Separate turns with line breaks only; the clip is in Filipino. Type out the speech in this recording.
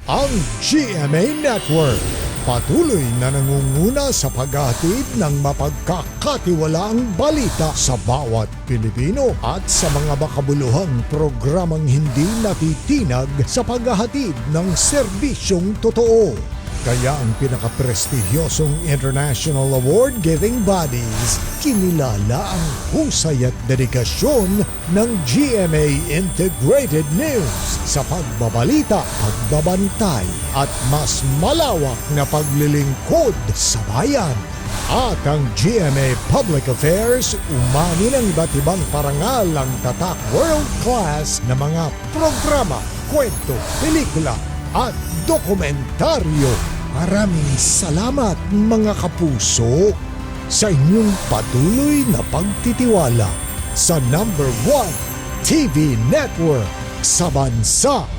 Ang GMA Network patuloy na nangunguna sa paghahatid ng mapagkakatiwalaang balita sa bawat Pilipino at sa mga makabuluhang programang hindi natitinag sa paghahatid ng serbisyong totoo. Kaya ang pinakaprestigyosong international award-giving bodies kinilala ang husay at dedikasyon ng GMA Integrated News sa pagbabalita, pagbabantay at mas malawak na paglilingkod sa bayan. At ang GMA Public Affairs umani ng iba't ibang parangal ang tatak world-class na mga programa, kwento, pelikula at dokumentaryo. Maraming salamat mga kapuso sa inyong patuloy na pagtitiwala sa #1 TV Network sa bansa.